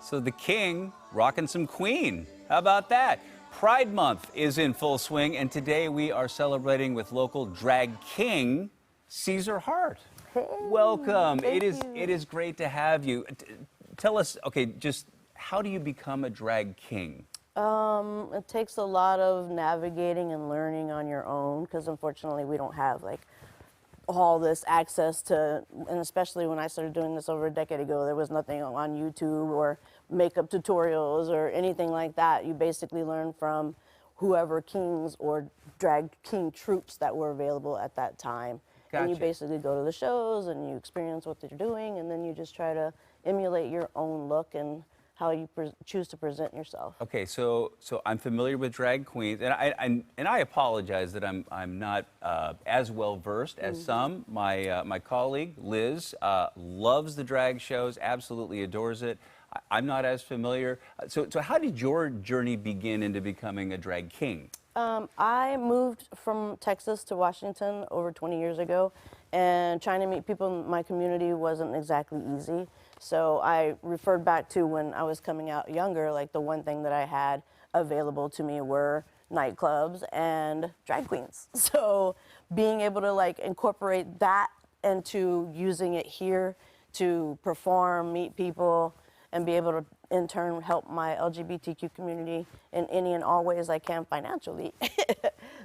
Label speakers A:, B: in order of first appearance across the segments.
A: So the king rocking some Queen. How about that? Pride Month is in full swing, and today we are celebrating with local drag king, Ceasar Hart.
B: Hey,
A: welcome.
B: Thank you.
A: It is great to have you. Tell us, okay, just how do you become a drag king?
B: It takes a lot of navigating and learning on your own, because unfortunately we don't have like all this access to, and especially when I started doing this over a decade ago, there was nothing on YouTube or makeup tutorials or anything like that. You basically learn from whoever kings or drag king troops that were available at that time.
A: Gotcha.
B: And you basically go to the shows and you experience what they're doing, and then you just try to emulate your own look and how you choose to present yourself.
A: Okay, so I'm familiar with drag queens, and I apologize that I'm not as well versed as some. My colleague Liz loves the drag shows, absolutely adores it. I'm not as familiar. So how did your journey begin into becoming a drag king?
B: I moved from Texas to Washington over 20 years ago, and trying to meet people in my community wasn't exactly easy. So I referred back to when I was coming out younger, like the one thing that I had available to me were nightclubs and drag queens. So being able to like incorporate that into using it here to perform, meet people, and be able to in turn help my LGBTQ community in any and all ways I can financially.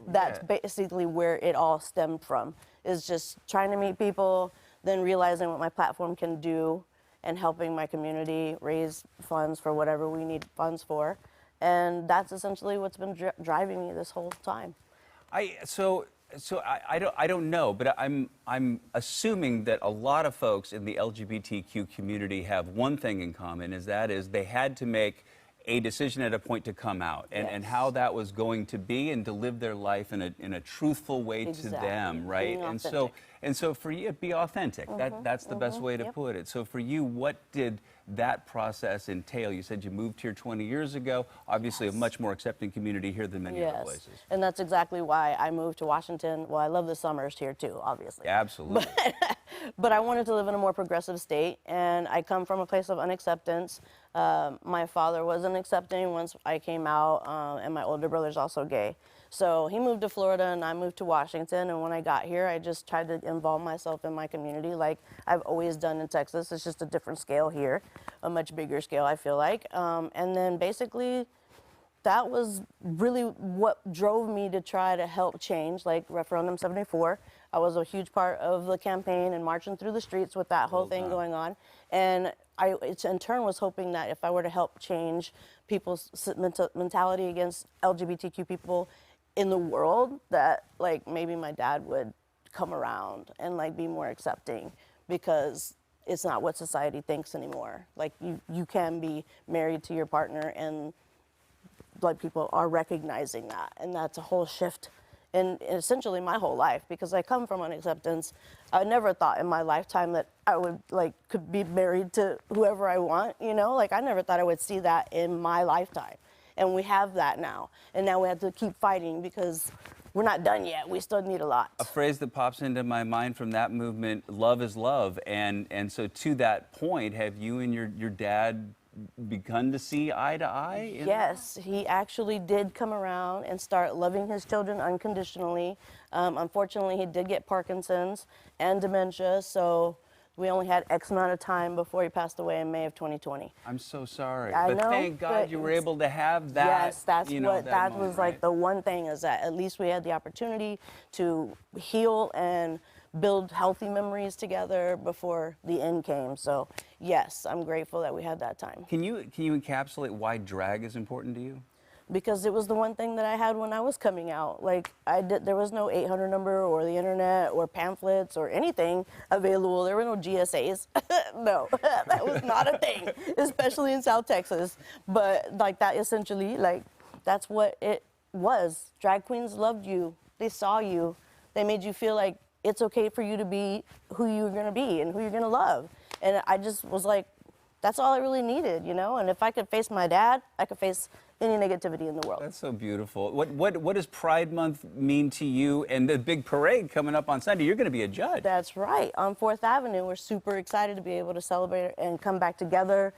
B: That's basically where it all stemmed from, is just trying to meet people, then realizing what my platform can do and helping my community raise funds for whatever we need funds for. And that's essentially what's been driving me this whole time.
A: So I don't know, but I'm assuming that a lot of folks in the LGBTQ community have one thing in common, is they had to make a decision at a point to come out, and how that was going to be, and to live their life in a truthful way to them, right? And so for you, be authentic. That's the best way to put it. So for you, what did that process entail? You said you moved here 20 years ago, obviously a much more accepting community here than many other places.
B: And that's exactly why I moved to Washington. Well, I love the summers here too, obviously.
A: Absolutely.
B: But I wanted to live in a more progressive state, and I come from a place of unacceptance. My father wasn't accepting once I came out, and my older brother's also gay. So he moved to Florida and I moved to Washington, and when I got here, I just tried to involve myself in my community like I've always done in Texas. It's just a different scale here, a much bigger scale, I feel like. And then basically, that was really what drove me to try to help change, like Referendum 74. I was a huge part of the campaign and marching through the streets with that whole thing going on. And I, in turn, was hoping that if I were to help change people's mentality against LGBTQ people in the world, that like maybe my dad would come around and like be more accepting, because it's not what society thinks anymore. Like you can be married to your partner, and like people are recognizing that, and that's a whole shift in essentially my whole life, because I come from unacceptance. I never thought in my lifetime that I would could be married to whoever I want, you know? Like I never thought I would see that in my lifetime. And we have that now. And now we have to keep fighting, because we're not done yet. We still need a lot.
A: A phrase that pops into my mind from that movement, love is love. And so to that point, have you and your dad begun to see eye to eye?
B: Yes, he actually did come around and start loving his children unconditionally. Unfortunately, he did get Parkinson's and dementia, so we only had X amount of time before he passed away in May of 2020.
A: I'm so sorry.
B: I
A: but
B: know,
A: thank God you were able to have that.
B: Yes, that's
A: you know,
B: what, that was like the one thing, is that at least we had the opportunity to heal and build healthy memories together before the end came. So yes, I'm grateful that we had that time.
A: Can you encapsulate why drag is important to you?
B: Because it was the one thing that I had when I was coming out. Like there was no 800 number or the internet or pamphlets or anything available. There were no GSAs. No, that was not a thing, especially in South Texas. But like that, essentially, like that's what it was. Drag queens loved you. They saw you. They made you feel like it's okay for you to be who you're gonna be and who you're gonna love. And I just was like, that's all I really needed, you know? And if I could face my dad, I could face any negativity in the world.
A: That's so beautiful. What does Pride Month mean to you? And the big parade coming up on Sunday, you're going to be a judge.
B: That's right. On 4th Avenue, we're super excited to be able to celebrate and come back together.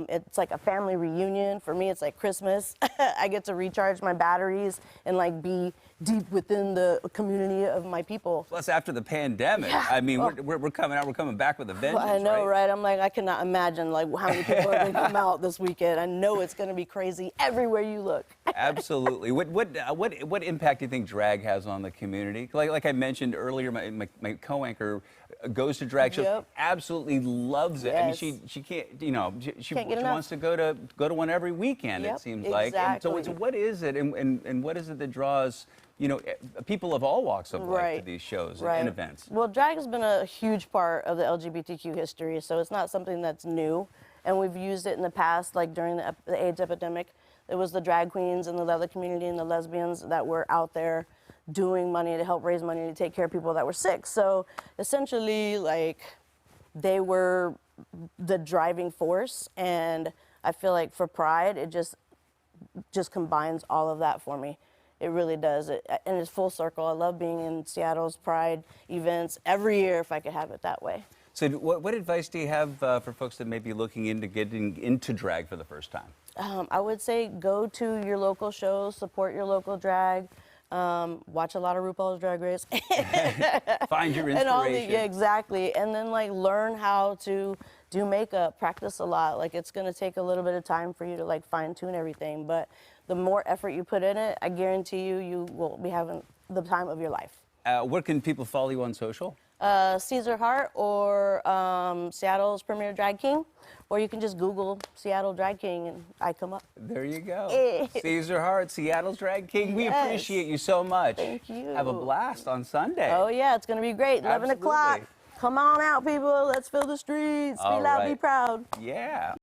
B: It's like a family reunion. For me, it's like Christmas. I get to recharge my batteries and like be deep within the community of my people.
A: Plus, after the pandemic, I mean, we're coming out, we're coming back with a vengeance,
B: I know,
A: right?
B: I'm like, I cannot imagine like how many people are going to come out this weekend. I know it's going to be crazy everywhere you look.
A: Absolutely. What impact do you think drag has on the community? Like I mentioned earlier, my co-anchor goes to drag shows,
B: Yep.
A: absolutely loves it.
B: Yes.
A: I mean, she can't, you know, she
B: Can't get enough.
A: wants to go to one every weekend.
B: Yep,
A: It seems like. And so
B: exactly.
A: what is it, and what is it that draws, you know, people of all walks of life to these shows and events?
B: Well, drag has been a huge part of the LGBTQ history, so it's not something that's new. And we've used it in the past, like during the AIDS epidemic. It was the drag queens and the leather community and the lesbians that were out there doing money to help raise money to take care of people that were sick. So essentially, like, they were the driving force. And I feel like for Pride, it just combines all of that for me. It really does. And it's full circle. I love being in Seattle's Pride events every year if I could have it that way.
A: So what advice do you have for folks that may be looking into getting into drag for the first time?
B: I would say go to your local shows, support your local drag, watch a lot of RuPaul's Drag Race.
A: Find your inspiration.
B: And yeah, exactly. And then like learn how to do makeup, practice a lot. Like it's gonna take a little bit of time for you to like fine tune everything, but the more effort you put in it, I guarantee you will be having the time of your life.
A: Where can people follow you on social?
B: Ceasar Hart or Seattle's Premier Drag King, or you can just Google Seattle Drag King and I come up.
A: There you go. Ceasar Hart, Seattle's Drag King. We
B: Yes.
A: appreciate you so much.
B: Thank you.
A: Have a blast on Sunday.
B: Oh yeah, it's gonna be great. 11 o'clock.
A: Absolutely.
B: Come on out, people. Let's fill the streets.
A: All
B: Be loud,
A: right.
B: be proud.
A: Yeah.